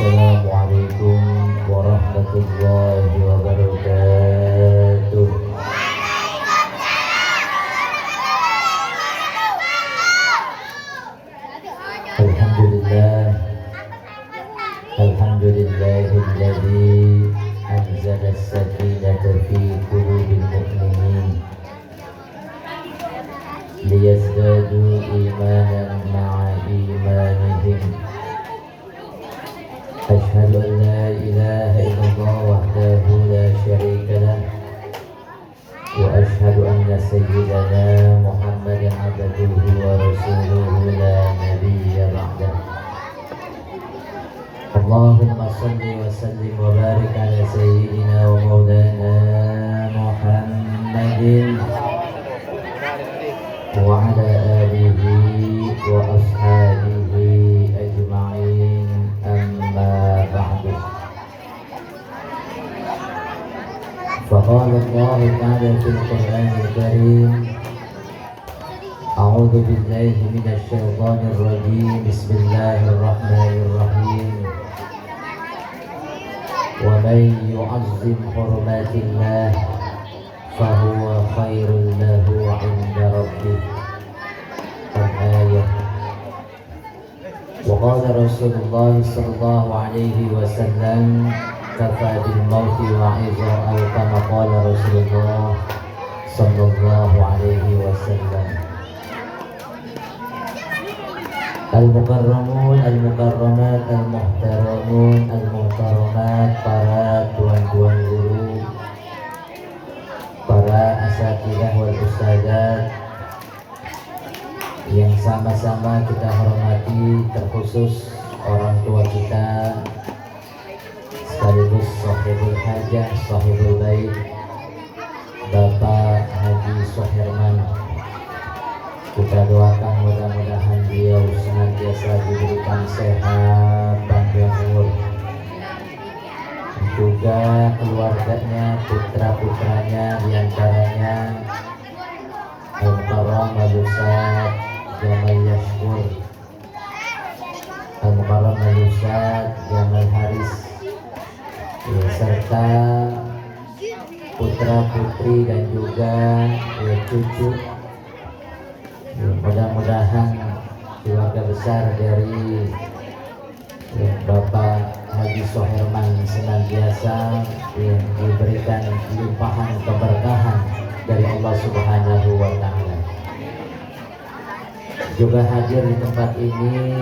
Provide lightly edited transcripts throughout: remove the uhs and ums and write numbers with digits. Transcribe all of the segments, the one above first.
Assalamualaikum warahmatullahi wabarakatuh. Alhamdulillah, alhamdulillahilladzi anzala as-sakinata fi qulubil mu'minin liyazdadu imanan ma'a imanihim. أشهد أن لا إله إلا الله وحده لا شريك له وأشهد أن سيدنا محمدا عبده ورسوله لا نبي بعده. اللهم صل وسلم وبارك على سيدنا ومولانا محمد وعلى آله وأصحابه أجمعين. أما بعد، فقال الله تعالى في القرآن الكريم: أعوذ بالله من الشيطان الرجيم، بسم الله الرحمن الرحيم. ومن يعظم حرمات الله فهو خير له عند ربه. الآية. وقال رسول الله صلى الله عليه وسلم: كفى بالموت وعظا، أو كما قال رسول الله صلى الله عليه وسلم. Al-mukarramun, al-mukarramat, al-muhtaramun, al-muhtaramat, para tuan-tuan guru, para asatidzah wal ustadzat yang sama-sama kita hormati, terkhusus orang tua kita sekaligus sahibul hajah, sahibul bait, Bapak Haji Soherman. Kita doakan mudah-mudahan beliau senantiasa diberikan sehat, panjang umur, juga keluarganya, putra-putranya, diantaranya Al-Mukarram Al-Ustaz Jamal Yashkur, Al-Mukarram Al-Ustaz Jamal Haris, serta putra-putri dan juga cucu. Mudah-mudahan keluarga besar dari Bapak Haji Soherman senantiasa diberikan limpahan keberkahan dari Allah Subhanahu wa Ta'ala. Juga hadir di tempat ini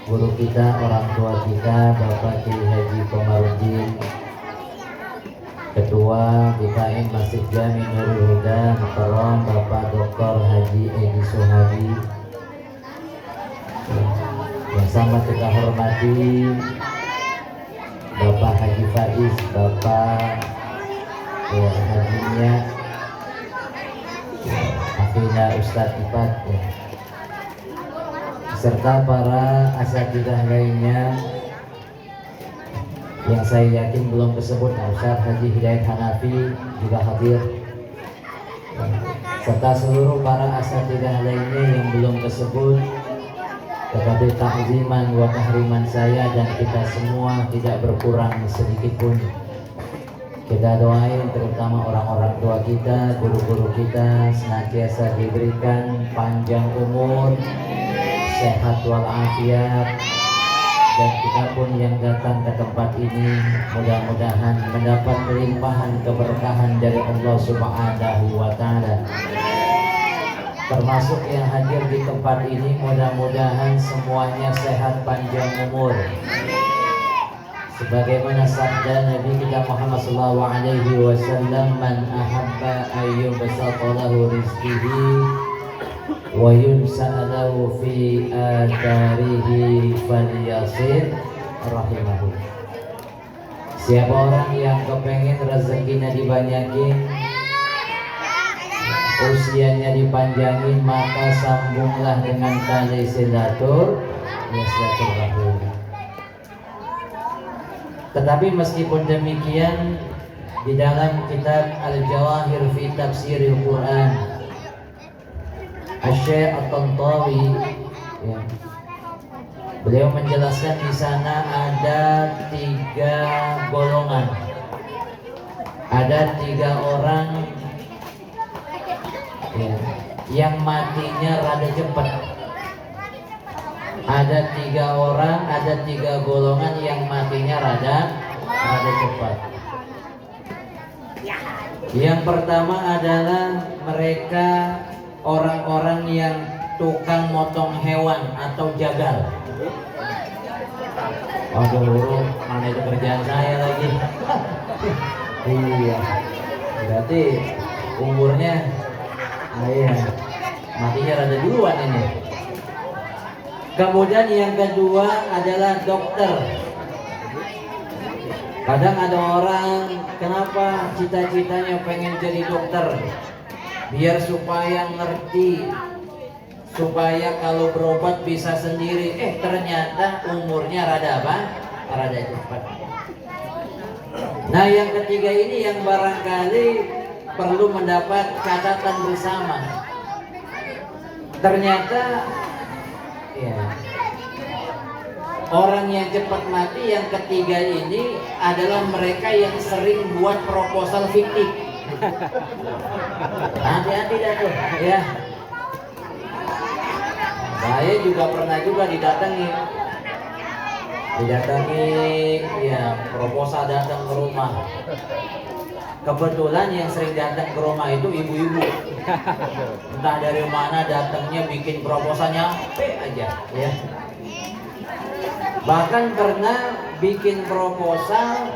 guru kita, orang tua kita, Bapak Kiai Haji Komarudin, Ketua BKM Masjid Jami Nurul Huda Mukarram, Bapak Dr. Haji Edi Sohabi. Yang sama kita hormati Bapak Haji Faiz, Bapak Hajinya Afina Ustadz Ipat, serta para asatidzah lainnya yang saya yakin belum tersebut. Ustaz Haji Hidayat Hanafi juga hadir, serta seluruh para asatidzah lainnya yang belum tersebut. Tetapi takziman wa tahriman saya dan kita semua tidak berkurang sedikit pun. Kita doain terutama orang-orang tua kita, guru-guru kita senantiasa diberikan panjang umur, sehat walafiat, dan kita pun yang datang ke tempat ini mudah-mudahan mendapat kelimpahan keberkahan dari Allah Subhanahu wa Ta'ala. Termasuk yang hadir di tempat ini mudah-mudahan semuanya sehat panjang umur. Sebagaimana sabda Nabi kita Muhammad sallallahu alaihi wasallam, man ahabba ayyubsata lahu rizqihi wa yunsa'alahu fi atharihi falyasir rahimahu. Siapa orang yang kepengen rezekinya dibanyakin, usianya dipanjangin, maka sambunglah dengan tali silaturahim. Tetapi meskipun demikian, di dalam kitab Al-Jawahir fi Tafsiril Quran, Asy-Syaikh At-Tantawi Beliau menjelaskan di sana ada 3 golongan. Ada 3 orang ya, yang matinya rada cepat. Ada 3 orang, ada 3 golongan yang matinya rada cepat. Yang pertama adalah mereka orang-orang yang tukang motong hewan atau jagal. Waduh, mana itu kerjaan saya lagi. Iya, berarti umurnya matinya rada duluan ini. Kemudian yang kedua adalah dokter. Kadang ada orang, kenapa cita-citanya pengen jadi dokter? Biar supaya ngerti, supaya kalau berobat bisa sendiri. Ternyata umurnya rada cepat. Nah, yang ketiga ini yang barangkali perlu mendapat catatan bersama. Ternyata ya, orang yang cepat mati yang ketiga ini adalah mereka yang sering buat proposal fiktif. Hati-hati dah tuh ya. Saya juga pernah didatangi ya, proposal datang ke rumah. Kebetulan yang sering datang ke rumah itu ibu-ibu. Entah dari mana datangnya bikin proposal nyampe aja ya. Bahkan pernah bikin proposal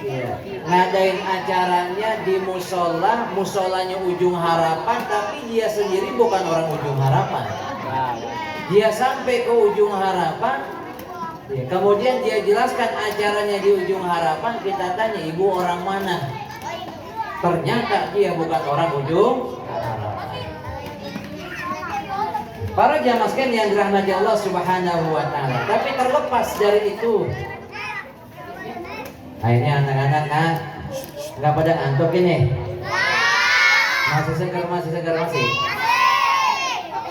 ya, ngadain acaranya di musolanya Ujung Harapan, tapi dia sendiri bukan orang Ujung Harapan. Dia sampai ke Ujung Harapan ya, kemudian dia jelaskan acaranya di Ujung Harapan. Kita tanya, ibu orang mana? Ternyata dia bukan orang Ujung Harapan. Para jamaah sekalian yang dirahmati Allah Subhanahu wa taala. Tapi terlepas dari itu, akhirnya anak-anak nggak pada ngantuk ini. Masih segar.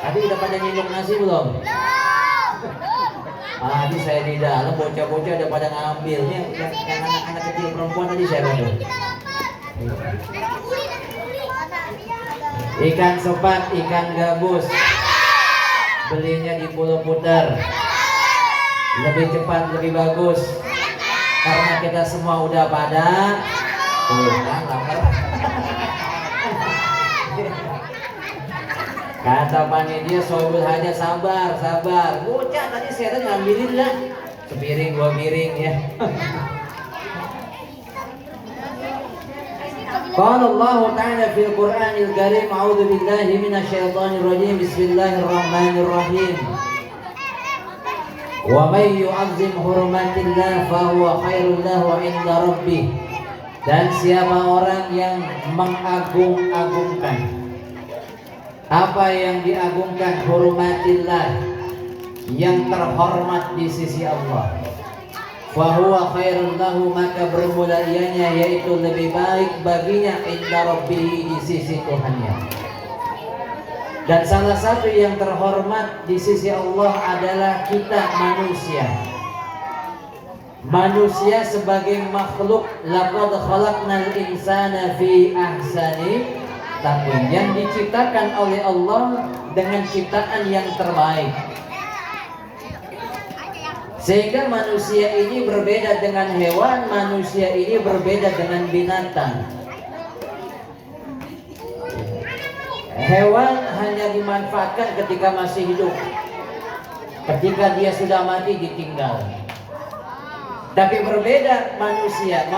Tadi udah pada nyendok nasi belum? Tadi saya di dalam, bocah-bocah udah pada ngambilnya. Yang anak-anak kecil perempuan tadi saya bantu. Ikan sepat, ikan gabus, belinya di Pulau Putar. Lebih cepat, lebih bagus. Karena kita semua udah pada lapar. Kata panitia Sobul Haja sabar. Bocah tadi saya ngambilin lah sepiring 2 piring ya. Qala Allah Ta'ala fil Qur'anil Karim, a'udzu billahi minasyaitonir rajim. Bismillahirrahmanirrahim. Wa may yu'azzim hurumatillah fa huwa khairul lahu 'inda rabbih. Dan siapa orang yang mengagung-agungkan apa yang diagungkan, hurumatillah, yang terhormat di sisi Allah, fahuwa khairun lahu, maka bermulainya yaitu lebih baik baginya inda rabbihi, di sisi Tuhannya. Dan salah satu yang terhormat di sisi Allah adalah kita manusia sebagai makhluk. Laqad khalaqnal insana fi ahsani taqwim, yang diciptakan oleh Allah dengan ciptaan yang terbaik. Sehingga manusia ini berbeda dengan hewan, manusia ini berbeda dengan binatang. Hewan hanya dimanfaatkan ketika masih hidup. Ketika dia sudah mati ditinggal. Tapi berbeda manusia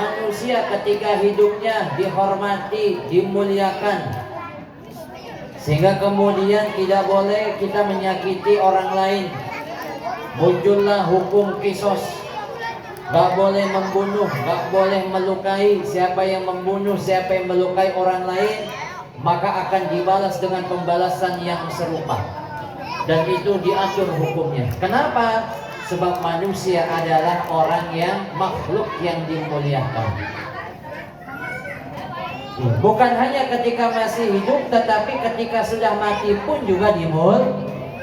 ketika hidupnya dihormati, dimuliakan. Sehingga kemudian tidak boleh kita menyakiti orang lain. Muncullah hukum kisos. Gak boleh membunuh, gak boleh melukai. Siapa yang membunuh, siapa yang melukai orang lain, maka akan dibalas dengan pembalasan yang serupa. Dan itu diatur hukumnya. Kenapa? Sebab manusia adalah orang yang makhluk yang dimuliakan. Bukan hanya ketika masih hidup, tetapi ketika sudah mati pun juga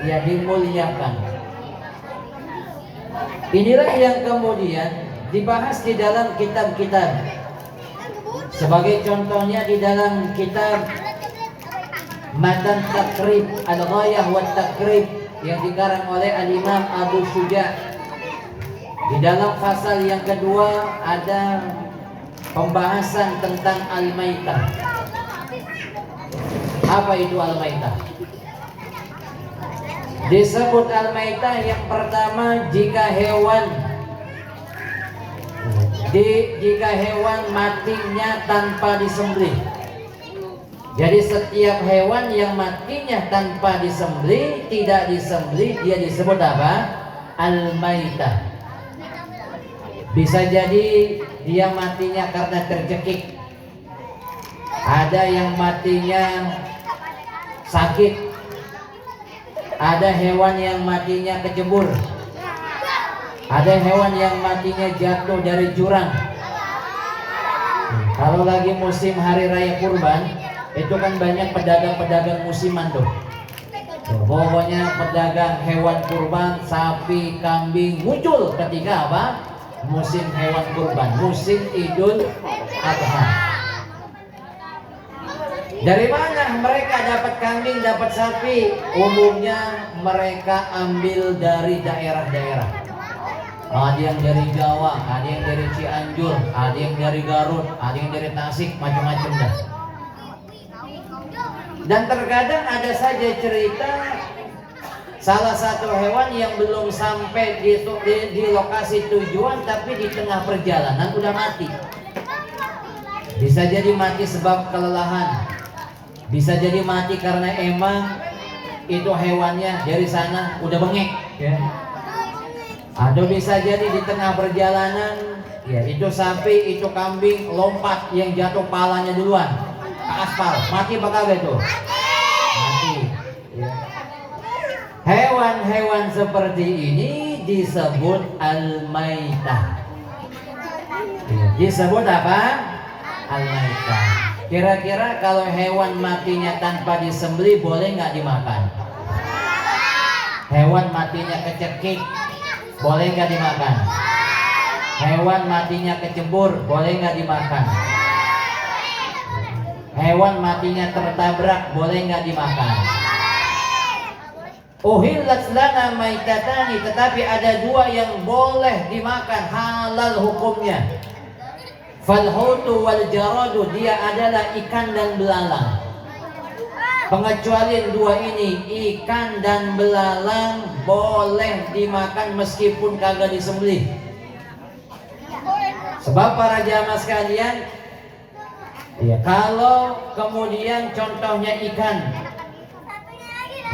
dimuliakan. Inilah yang kemudian dibahas di dalam kitab-kitab. Sebagai contohnya di dalam kitab Matan Takrib Al-Ghayah wa Takrib yang dikarang oleh Al-Imam Abu Syuja. Di dalam pasal yang kedua ada pembahasan tentang Al-Maitah. Apa itu Al-Maitah? Disebut Al-Maitah yang pertama jika hewan matinya tanpa disembelih. Jadi setiap hewan yang matinya tanpa disembelih, tidak disembelih, dia disebut apa? Al-Maitah. Bisa jadi dia matinya karena tercekik. Ada yang matinya sakit. Ada hewan yang matinya kecebur. Ada hewan yang matinya jatuh dari jurang. Kalau lagi musim hari raya kurban, itu kan banyak pedagang-pedagang musiman tuh. Pokoknya pedagang hewan kurban, sapi, kambing muncul ketika apa? Musim hewan kurban, musim Idul Adha. Dari mana mereka dapat kambing, dapat sapi? Umumnya mereka ambil dari daerah-daerah. Ada yang dari Jawa, ada yang dari Cianjur, ada yang dari Garut, ada yang dari Tasik, macam-macam dah. Dan terkadang ada saja cerita salah satu hewan yang belum sampai di lokasi tujuan, tapi di tengah perjalanan udah mati. Bisa jadi mati sebab kelelahan, bisa jadi mati karena emang itu hewannya dari sana udah bengek, ya. Atau bisa jadi di tengah perjalanan, ya, itu sapi, itu kambing lompat, yang jatuh palanya duluan ke aspal, mati apa kagak itu? Mati. Ya. Hewan-hewan seperti ini disebut Al-Maitah. Ya. Disebut apa? Al-Maitah. Kira-kira kalau hewan matinya tanpa disembelih boleh nggak dimakan? Hewan matinya kecekik boleh nggak dimakan? Hewan matinya kecebur boleh nggak dimakan? Hewan matinya tertabrak boleh nggak dimakan? Uhillat lana maitatani, tetapi ada dua yang boleh dimakan, halal hukumnya. Falhutu wal jaradu, dia adalah ikan dan belalang. Pengecualian dua ini, ikan dan belalang boleh dimakan meskipun kagak disembelih. Sebab para jamaah sekalian, ya, kalau kemudian contohnya ikan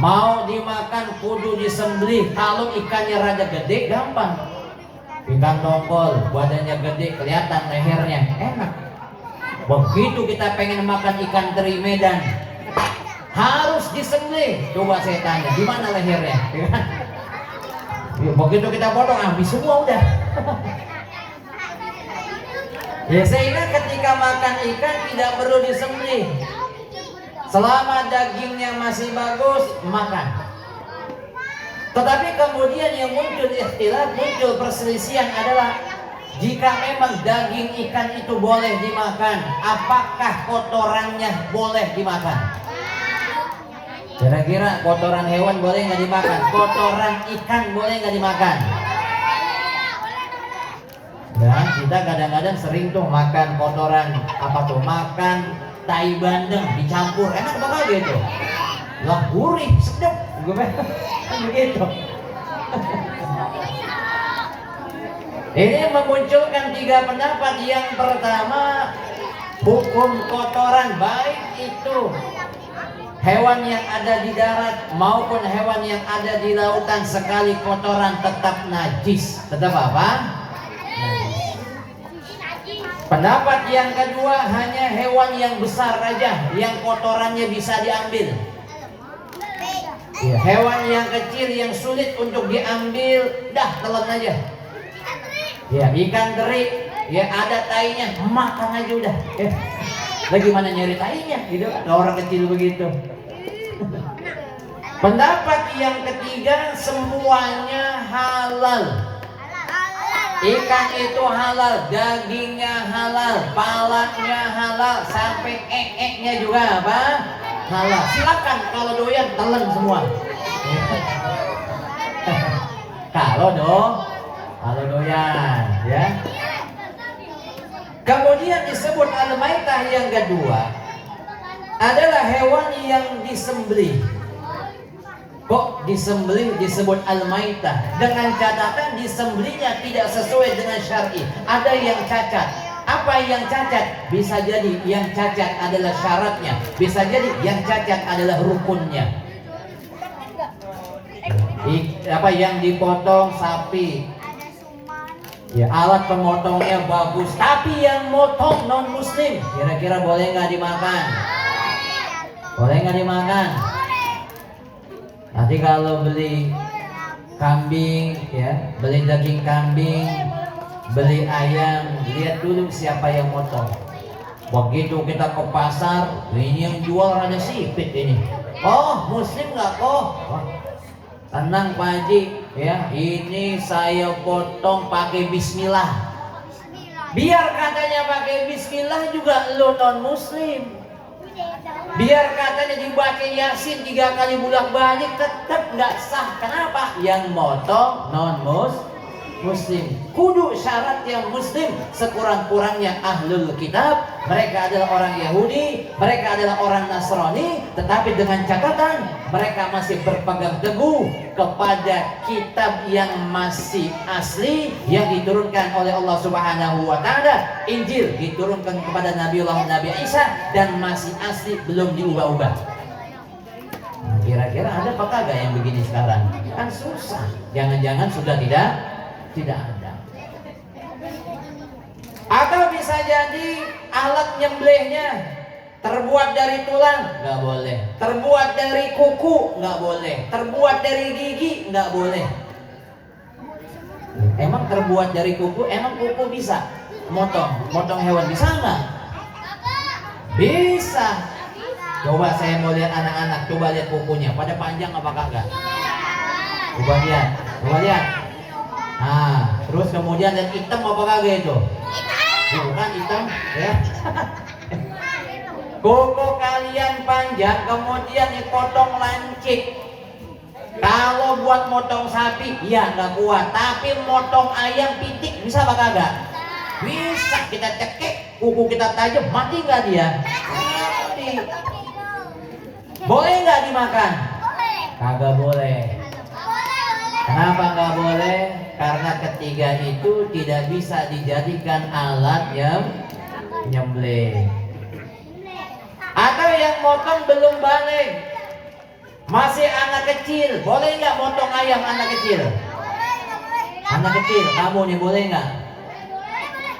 mau dimakan kudu disembelih. Kalau ikannya rada gede gampang. Ikan tongkol badannya gede, kelihatan lehernya, enak. Begitu kita pengen makan ikan teri Medan, harus disembelih. Coba saya tanya, di mana lehernya? Ya, begitu kita potong habis semua udah. Ya, sehingga ketika makan ikan tidak perlu disembelih. Selama dagingnya masih bagus, makan. Tetapi kemudian yang muncul ikhtilaf, muncul perselisihan adalah jika memang daging ikan itu boleh dimakan, apakah kotorannya boleh dimakan? Kira-kira kotoran hewan boleh nggak dimakan? Kotoran ikan boleh nggak dimakan? Dan kita kadang-kadang sering tuh makan kotoran, apa tuh, makan tai bandeng dicampur, enak banget gitu. Lah gurih, sedap, gue begitu. Ini memunculkan tiga pendapat. Yang pertama, hukum kotoran, baik itu hewan yang ada di darat maupun hewan yang ada di lautan, sekali kotoran tetap najis. Tetap apa? Pendapat yang kedua, hanya hewan yang besar aja yang kotorannya bisa diambil. Ya, hewan yang kecil yang sulit untuk diambil, dah telan aja. Ya, ikan teri, ya ada tainya, makan aja udah. Lagi mana nyari tainya, gitu kan? Orang kecil begitu. Pendapat yang ketiga, semuanya halal. Ikan itu halal, dagingnya halal, palanya halal, sampai nya juga apa? Halal. Silakan kalau doyan telan semua. Kalau doyan, ya. Kemudian disebut al-maitah yang kedua adalah hewan yang disembelih. Kok disembelih disebut al-maitah? Dengan catatan disembelihnya tidak sesuai dengan syar'i. Ada yang cacat. Apa yang cacat? Bisa jadi yang cacat adalah syaratnya. Bisa jadi yang cacat adalah rukunnya. Apa yang dipotong sapi? Ya, alat pemotongnya bagus, tapi yang motong non muslim, kira-kira boleh nggak dimakan? Boleh nggak dimakan? Nanti kalau beli kambing, ya, beli daging kambing, beli ayam, lihat dulu siapa yang motong. Begitu kita ke pasar, ini yang jual rada sipit ini. Oh, muslim nggak kok? Oh, tenang Pak Haji, ya, ini saya potong pakai bismillah. Biar katanya pakai bismillah juga lo non muslim. Biar katanya dibaca Yasin 3 kali bolak-balik tetap nggak sah. Kenapa? Yang motong non muslim. Kudu syarat yang muslim, sekurang-kurangnya ahlul kitab. Mereka adalah orang Yahudi, mereka adalah orang Nasrani, tetapi dengan catatan mereka masih berpegang teguh kepada kitab yang masih asli yang diturunkan oleh Allah Subhanahu wa taala. Injil diturunkan kepada Nabi Isa dan masih asli, belum diubah-ubah. Kira-kira ada apa kagak yang begini sekarang? Kan susah. Jangan-jangan sudah tidak ada. Atau bisa jadi alat nyembelihnya terbuat dari tulang, nggak boleh. Terbuat dari kuku, nggak boleh. Terbuat dari gigi, nggak boleh. Emang terbuat dari kuku, emang kuku bisa motong hewan, bisa nggak? Bisa. Coba saya mau lihat anak-anak, coba lihat kukunya, pada panjang apa kagak? Coba lihat. Nah, terus kemudian lihat hitam apa kagak itu? Bukan hitam, ya. Kuku kalian panjang, kemudian dipotong lancip. Kalau buat motong sapi, ya nggak kuat. Tapi motong ayam pitik bisa apa kagak? Bisa. Kita cekik, kuku kita tajam, mati nggak dia? Mati. Boleh nggak dimakan? Kagak boleh. Kenapa nggak boleh? Karena ketiga itu tidak bisa dijadikan alat yang nyembelih. Atau yang motong belum balik, masih anak kecil, boleh nggak motong ayam anak kecil? Anak kecil, kamu nih boleh nggak?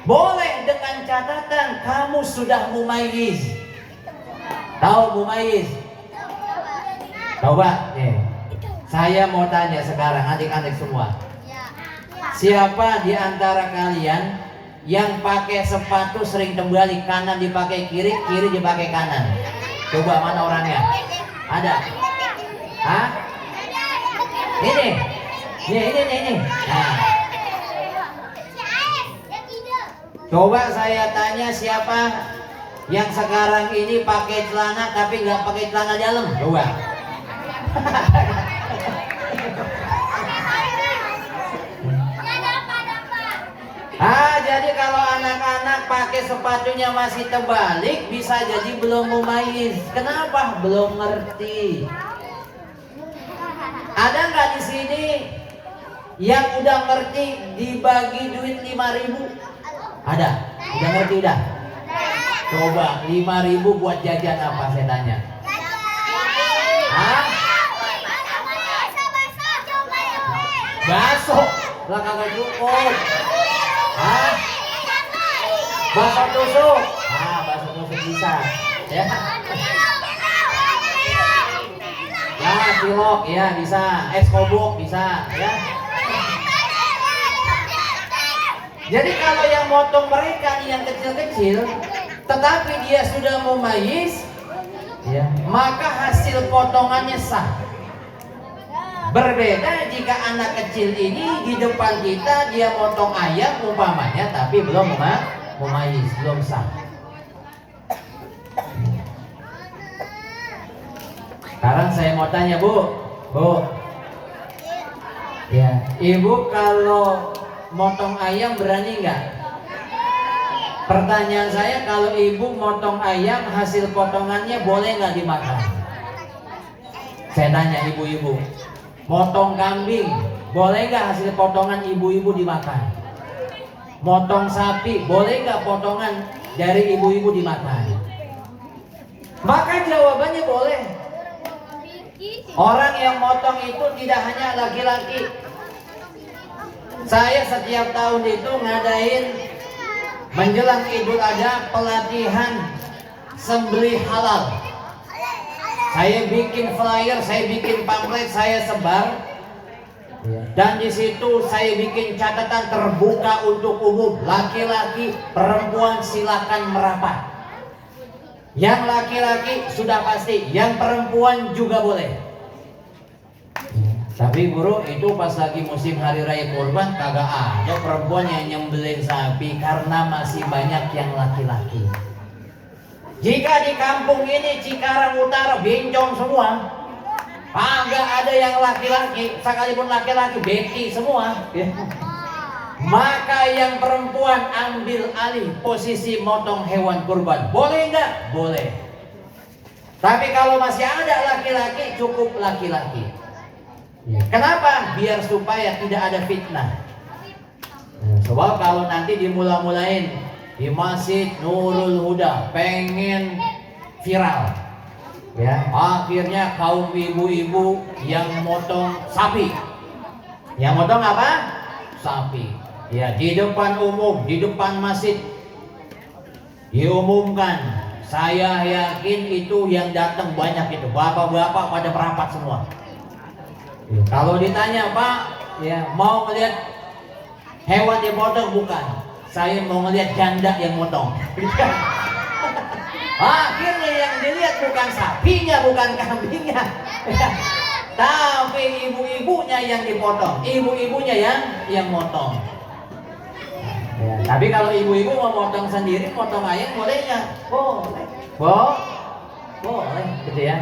Boleh, dengan catatan kamu sudah mumayyiz. Tahu mumayyiz? Coba nih, saya mau tanya sekarang adik-adik semua. Siapa di antara kalian yang pakai sepatu sering terbalik, kanan dipakai kiri, kiri dipakai kanan? Coba mana orangnya? Ada? Hah? Ini. Nah. Coba saya tanya siapa yang sekarang ini pakai celana tapi nggak pakai celana dalam? Coba. Jadi kalau anak-anak pakai sepatunya masih terbalik, bisa jadi belum mumayyiz. Kenapa? Belum ngerti. Ada nggak di sini yang udah ngerti dibagi duit 5.000? Ada? Udah ngerti udah? Coba 5.000 buat jajan apa saya tanya? Hah? Bakso? Lah kagak cukup. Hah? Bakso tusuk? Bakso tusuk bisa, ya. Nah, cilok ya bisa, es kobok bisa, ya. Jadi kalau yang motong mereka yang kecil-kecil, tetapi dia sudah mumayyiz, ya, maka hasil potongannya sah. Berbeda jika anak kecil ini di depan kita dia motong ayam umpamanya, tapi belum memayis, belum sah. Sekarang saya mau tanya Bu, ya, Ibu kalau motong ayam berani nggak? Pertanyaan saya, kalau Ibu motong ayam hasil potongannya boleh nggak dimakan? Saya tanya ibu-ibu, motong kambing boleh nggak hasil potongan ibu-ibu dimakan? Motong sapi boleh nggak potongan dari ibu-ibu dimakan? Maka jawabannya boleh. Orang yang motong itu tidak hanya laki-laki. Saya setiap tahun itu ngadain menjelang Idul Adha pelatihan sembelih halal. Saya bikin flyer, saya bikin pamflet, saya sebar. Dan di situ saya bikin catatan terbuka untuk umum. Laki-laki, perempuan silakan merapat. Yang laki-laki sudah pasti, yang perempuan juga boleh. Tapi guru, itu pas lagi musim hari raya kurban kagak ada perempuan yang nyembelih sapi karena masih banyak yang laki-laki. Jika di kampung ini Cikarang Utara bencong semua, kagak ada yang laki-laki, sekalipun laki-laki beti semua. Maka yang perempuan ambil alih posisi motong hewan kurban. Boleh nggak? Boleh. Tapi kalau masih ada laki-laki, cukup laki-laki. Kenapa? Biar supaya tidak ada fitnah. Sebab kalau nanti dimula-mulain di Masjid Nurul Huda pengen viral, ya, akhirnya kaum ibu-ibu yang motong sapi. Yang motong apa? Sapi. Ya, di depan umum, di depan masjid diumumkan. Saya yakin itu yang datang banyak itu bapak-bapak pada merapat semua. Kalau ditanya, Pak, ya, mau melihat hewan dipotong? Bukan, saya mau melihat janda yang motong. Akhirnya yang dilihat bukan sapinya, bukan kambingnya, tapi ibu-ibunya yang dipotong, ibu-ibunya yang motong. Ya, tapi kalau ibu-ibu mau motong sendiri, motong ayam boleh nggak? Boleh, gitu ya.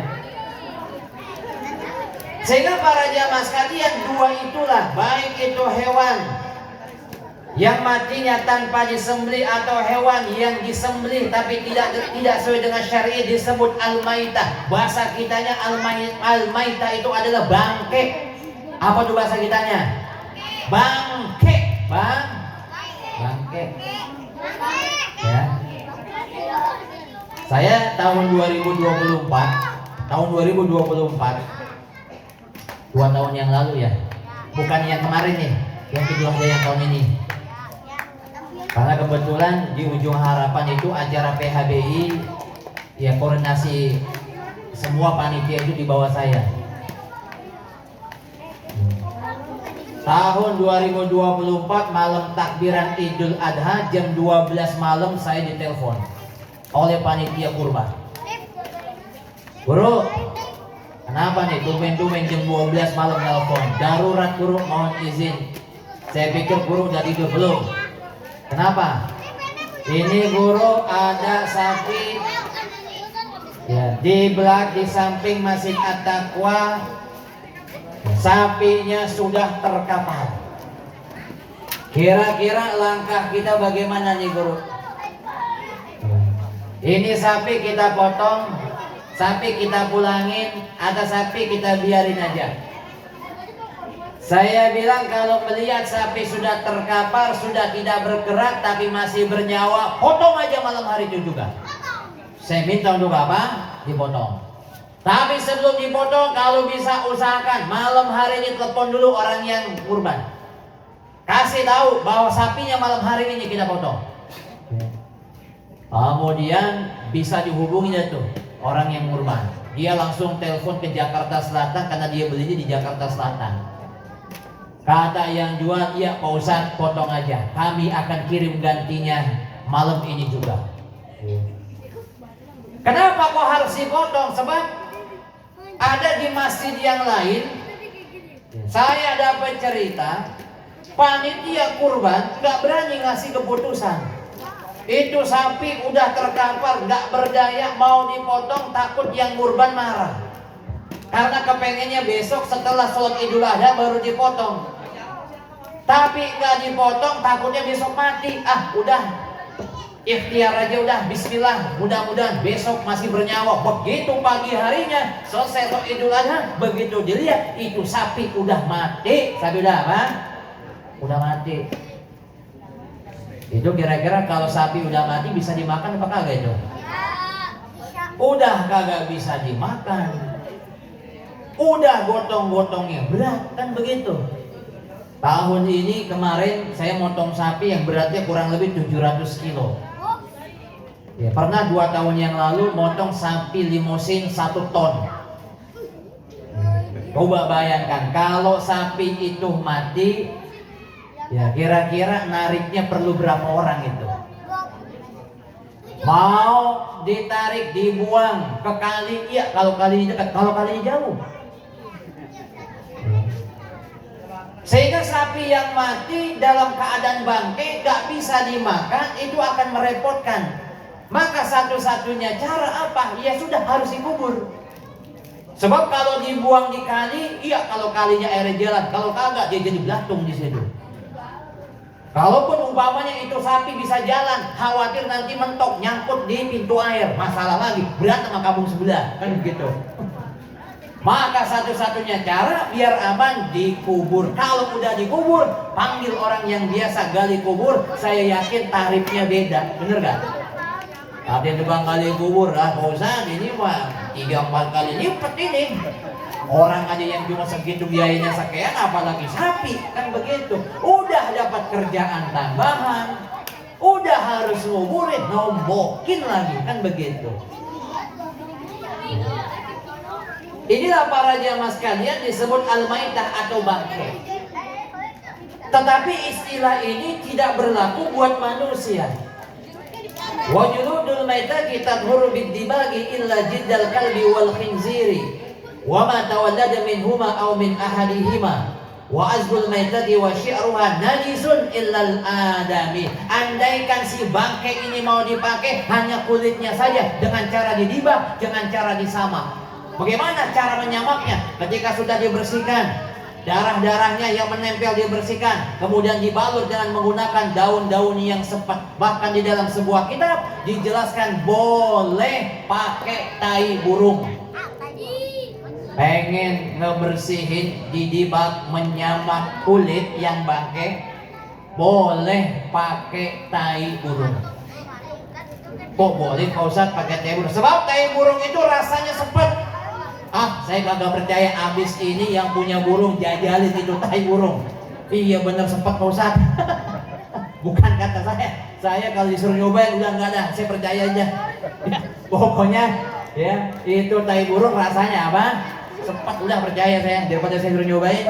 Sehingga para jamaah sekalian, dua itulah, baik itu hewan yang matinya tanpa disembelih atau hewan yang disembelih tapi tidak sesuai dengan syariat, disebut al-maitah. Bahasa kitanya al-maitah itu adalah bangke. Apa tuh bahasa kitanya? Bangke, bangke. Ya. Saya tahun 2024, 2 tahun yang lalu ya, bukan yang kemarin nih, yang kedua yang tahun ini. Karena kebetulan di ujung harapan itu acara PHBI, ya, koordinasi semua panitia itu di bawah saya. Tahun 2024 malam takbiran Idul Adha jam 12 malam saya ditelepon oleh panitia kurban. Guru, kenapa nih tumben-tumben jam 12 malam telepon? Darurat guru, mohon izin. Saya pikir guru udah tidur, belum. Kenapa? Ini guru ada sapi, ya, di samping Masjid At-Taqwa. Sapinya sudah terkapar. Kira-kira langkah kita bagaimana nih guru? Ini sapi kita potong, sapi kita pulangin, atau sapi kita biarin aja? Saya bilang kalau melihat sapi sudah terkapar, sudah tidak bergerak tapi masih bernyawa, potong aja malam hari itu juga. Saya minta untuk apa? Dipotong. Tapi sebelum dipotong, kalau bisa usahakan malam hari ini telepon dulu orang yang kurban. Kasih tahu bahwa sapinya malam hari ini kita potong. Kemudian bisa dihubungi tuh orang yang kurban. Dia langsung telepon ke Jakarta Selatan karena dia belinya di Jakarta Selatan. Kata yang jual, iya Pak Ustadz, potong aja, kami akan kirim gantinya malam ini juga. Kenapa kok harus dipotong? Sebab ada di masjid yang lain Saya dapat cerita, panitia kurban nggak berani ngasih keputusan. Itu sapi udah terkapar, nggak berdaya, mau dipotong, takut yang kurban marah. Karena kepengennya besok setelah sholat Idul Adha baru dipotong. Tapi nggak dipotong, takutnya besok mati. Udah, ikhtiar aja udah, bismillah, mudah-mudahan besok masih bernyawa. Begitu pagi harinya selesai sholat Idul Adha, begitu dilihat itu sapi udah mati. Sapi udah apa? Udah mati. Itu kira-kira kalau sapi udah mati bisa dimakan apa kagak itu? Udah kagak bisa dimakan. Udah gotong-gotongnya berat, kan begitu. Tahun ini kemarin saya motong sapi yang beratnya kurang lebih 700 kilo. Ya, pernah 2 tahun yang lalu motong sapi limosin 1 ton. Coba bayangkan kalau sapi itu mati, ya kira-kira nariknya perlu berapa orang itu? Mau ditarik, dibuang ke kali, iya kalau kali dekat, kalau kali jauh. Sehingga sapi yang mati dalam keadaan bangkai gak bisa dimakan, itu akan merepotkan. Maka satu-satunya cara apa? Ya sudah, harus dikubur. Sebab kalau dibuang di kali, iya kalau kalinya airnya jalan, kalau kagak dia jadi belatung di situ. Kalaupun umpamanya itu sapi bisa jalan, khawatir nanti mentok nyangkut di pintu air, masalah lagi, berantem sama kampung sebelah, kan begitu. Maka satu-satunya cara biar aman dikubur. Kalau udah dikubur, panggil orang yang biasa gali kubur, saya yakin tarifnya beda, bener gak? Ada tukang gali kubur, Fauzan ini mah 3-4 kali lipat ini. Orang aja yang cuma segitu biayanya sekian, apalagi sapi, kan begitu. Udah dapat kerjaan tambahan, udah harus nguburin, nombokin lagi, kan begitu. Inilah para jamaah sekalian disebut al-maitah atau bangkai. Tetapi istilah ini tidak berlaku buat manusia. Wa juludul maitati tadhuru bid-dibagi illa jiddal kalbi wal khinziri wa ma tawallada minhuma aw min ahadihima wa azbul maitati wa syi'ruha najisun illal adami. Andaikan si bangkai ini mau dipakai hanya kulitnya saja dengan cara didibah, dengan cara disamak. Bagaimana cara menyamaknya? Ketika sudah dibersihkan, darah-darahnya yang menempel dibersihkan, kemudian dibalut dengan menggunakan daun-daun yang sepet. Bahkan di dalam sebuah kitab dijelaskan boleh pakai tai burung. Pengen ngebersihin, didibak, menyamak kulit yang bangkai, boleh pakai tai burung. Kok boleh Pak Ustadz pakai tai burung? Sebab tai burung itu rasanya sepet. Saya kagak percaya, abis ini yang punya burung jajalin itu tai burung. Iya bener sepet Pak Ustadz. Bukan kata saya kalau disuruh nyobain udah nggak ada, saya percaya aja. Pokoknya ya itu tai burung rasanya apa? Sepet, udah percaya saya, daripada saya suruh nyobain.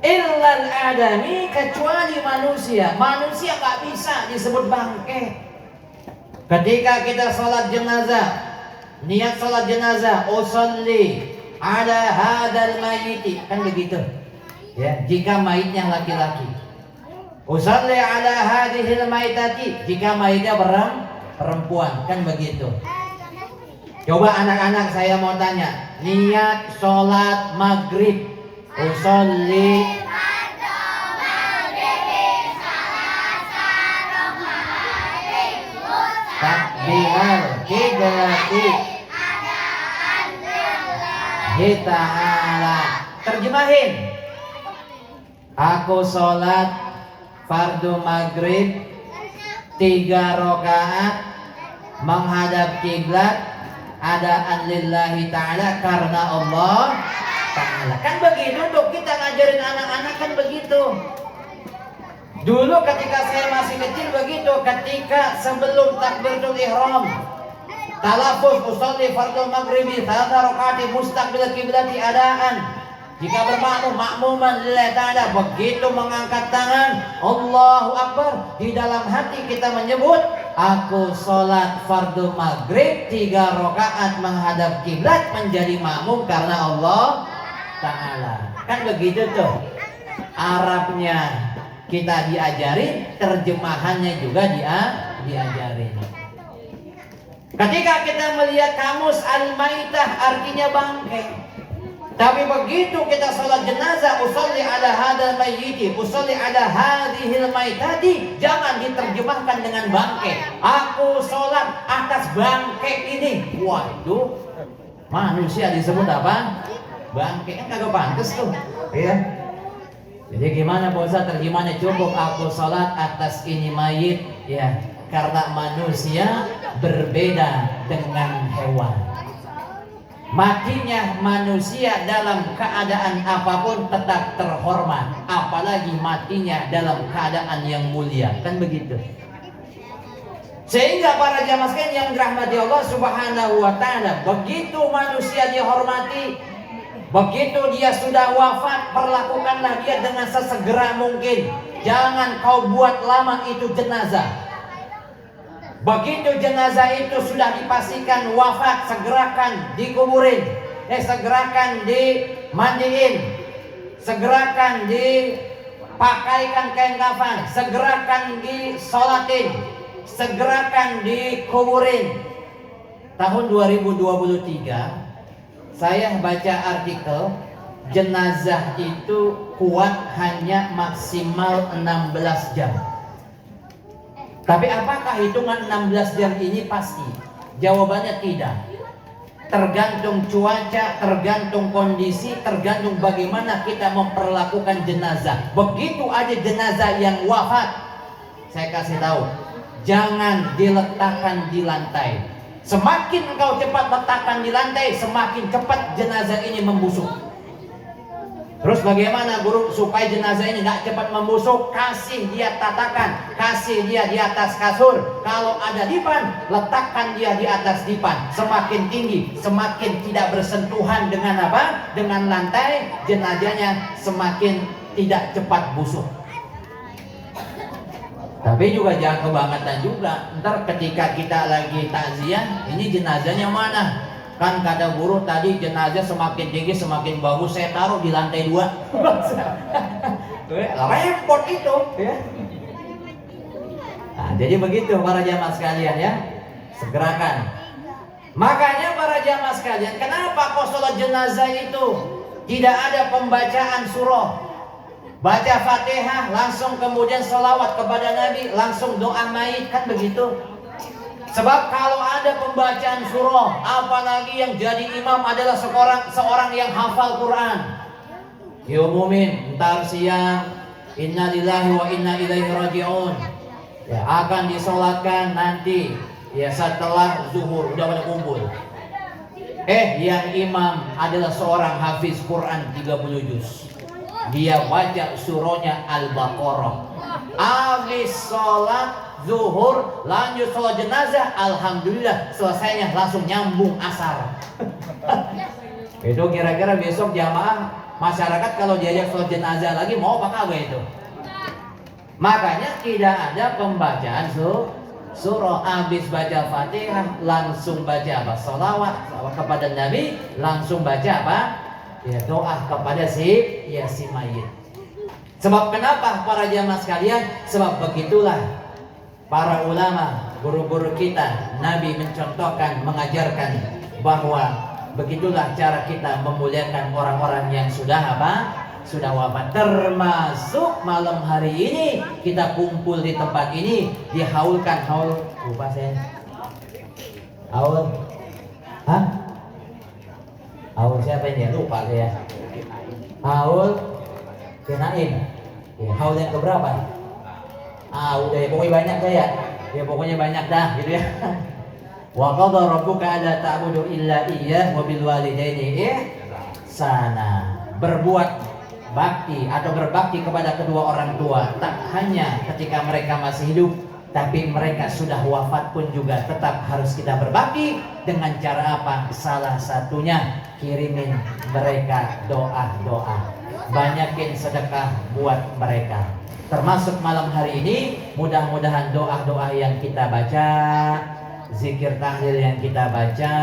Illal adami, kecuali manusia. Manusia nggak bisa disebut bangkai. Ketika kita sholat jenazah, niat sholat jenazah, usolli ala hadal mayiti, kan begitu. Ya, jika mayitnya laki-laki, usolli ala hadhil mayitati, jika mayitnya perempuan, kan begitu. Coba anak-anak saya mau tanya, niat sholat maghrib, usolli takbirul kiblati ta'ala. Terjemahin. Aku sholat fardu maghrib 3 rakaat menghadap kiblat adaan lillahi ta'ala, karena Allah ta'ala. Kan begitu tuh kita ngajarin anak-anak, kan begitu. Dulu ketika saya masih kecil begitu, ketika sebelum takbiratul ihram, talafuz usolli fardhu maghribi 3 rakaat mustaqbil kiblati adaan. Jika bermakmum makmuman lillahi ta'ala, begitu mengangkat tangan Allahu Akbar, di dalam hati kita menyebut aku sholat fardu maghrib 3 rakaat menghadap kiblat menjadi makmum karena Allah Ta'ala. Kan begitu tuh Arabnya kita diajarin, terjemahannya juga diajarin. Ketika kita melihat kamus al-maitah artinya bangkai. Tapi begitu kita sholat jenazah, usolli ala hadal mayyiti, usolli ala hadhil maitati, jangan diterjemahkan dengan bangkai. Aku sholat atas bangkai ini. Waduh, manusia disebut apa? Bangkai, kan kagak pantas tuh. Ya. Jadi gimana Pak Ustaz terjemahnya? Cukup aku sholat atas ini mayit, ya, karena manusia berbeda dengan hewan. Matinya manusia dalam keadaan apapun tetap terhormat, apalagi matinya dalam keadaan yang mulia, kan begitu. Sehingga para jamaah sekalian yang dirahmati Allah Subhanahu wa Ta'ala, begitu manusia dihormati, begitu dia sudah wafat, perlakukanlah dia dengan sesegera mungkin. Jangan kau buat lama itu jenazah. Begitu jenazah itu sudah dipastikan wafat, segerakan dikuburin, segerakan dimandiin, segerakan dipakaikan kain kafan, segerakan disolatin, segerakan dikuburin. Tahun 2023 saya baca artikel jenazah itu kuat hanya maksimal 16 jam. Tapi apakah hitungan 16 jam ini pasti? Jawabannya tidak. Tergantung cuaca, tergantung kondisi, tergantung bagaimana kita memperlakukan jenazah. Begitu ada jenazah yang wafat, saya kasih tahu, jangan diletakkan di lantai. Semakin engkau cepat letakkan di lantai, semakin cepat jenazah ini membusuk. Terus bagaimana guru supaya jenazah ini nggak cepat membusuk? Kasih dia tatakan, kasih dia di atas kasur. Kalau ada dipan, letakkan dia di atas dipan. Semakin tinggi, semakin tidak bersentuhan dengan apa? Dengan lantai, jenazahnya semakin tidak cepat busuk. Tapi juga jangan kebangetan juga. Ntar ketika kita lagi takziah, ini jenazahnya mana? Kan kata guru tadi jenazah semakin tinggi semakin bagus, saya taruh di lantai 2. Repot itu ya. Nah, jadi begitu para jamaah sekalian ya. Segerakan. Makanya para jamaah sekalian, kenapa kok sholat jenazah itu tidak ada pembacaan surah? Baca Fatihah langsung kemudian sholawat kepada Nabi, langsung doa mayit, kan begitu? Sebab kalau ada pembacaan surah, apalagi yang jadi imam adalah seorang yang hafal Quran, diumumin ntar siang inna lillahi wa inna ilaihi raji'un, ya, akan disolatkan nanti ya setelah zuhur, udah pada kumpul. Yang imam adalah seorang hafiz Quran 30 juz. Dia baca surahnya Al-Baqarah. Habis sholat zuhur, lanjut sholat jenazah, alhamdulillah selesainya langsung nyambung asar. Itu kira-kira besok jamaah masyarakat kalau diajak sholat jenazah lagi mau apa kagak itu? Makanya tidak ada pembacaan surah. Habis baca Fatihah langsung baca apa? Sholawat kepada Nabi, langsung baca apa? Ya, doa kepada si mayit. Sebab kenapa para jamaah sekalian? Sebab begitulah para ulama, guru-guru kita, Nabi mencontohkan, mengajarkan bahwa begitulah cara kita memuliakan orang-orang yang sudah apa? Sudah wafat. Termasuk malam hari ini kita kumpul di tempat ini, dihaulkan haul, lupa saya. Haul. Hah? Haul siapa ini? Lupa saya. Haul Kenain. Ya, haul yang keberapa? Udah ya, pokoknya banyak saya. Ya pokoknya banyak dah gitu ya. Wa qadara rabbuka alla ta'budu illa iyyah wa bil walidaini ihsana. Berbuat bakti atau berbakti kepada kedua orang tua tak hanya ketika mereka masih hidup, tapi mereka sudah wafat pun juga tetap harus kita berbakti. Dengan cara apa? Salah satunya kirimin mereka doa-doa, banyakin sedekah buat mereka. Termasuk malam hari ini, mudah-mudahan doa-doa yang kita baca, zikir tahlil yang kita baca,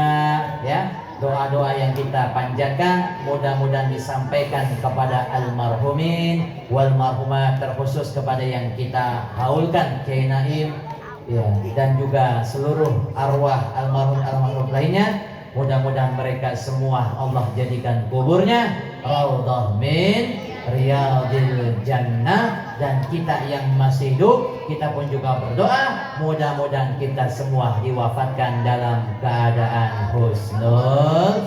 ya, doa-doa yang kita panjatkan, mudah-mudahan disampaikan kepada almarhumin wal marhumat, terkhusus kepada yang kita haulkan Kiai Naim, ya, dan juga seluruh arwah almarhum lainnya. Mudah-mudahan mereka semua Allah jadikan kuburnya raudhah min riyadil jannah, dan kita yang masih hidup, kita pun juga berdoa mudah-mudahan kita semua diwafatkan dalam keadaan husnul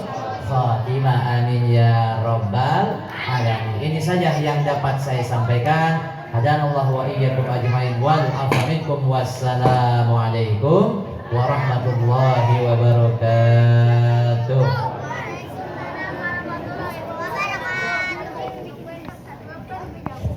khatimah, amin ya rabbal alamin. Ini saja yang dapat saya sampaikan. Hadanallahu wa iyyakum ajmain wal afu minkum, wassalamu alaikum warahmatullahi wabarakatuh.